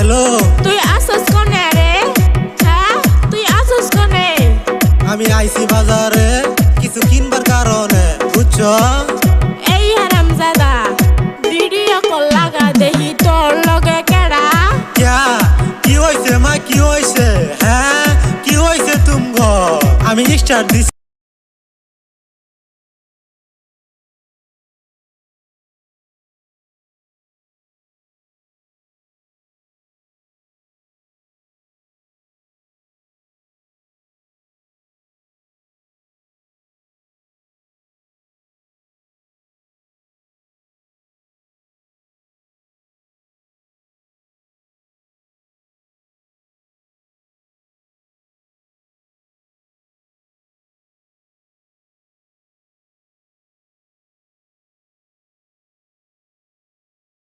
Hello তুই আসস কোনে রে? হ্যাঁ তুই আসস কোনে? আমি আইছি বাজারে কিছু কিনবার কারণে, বুঝছো? এই হারামজাদা ভিডিও কল লাগা দেহি তোর লগে কেডা? ক্যা কি হইছে মা, কি হইছে? হ্যাঁ কি হইছে তুমগো? আমি স্টার্ট দিছি।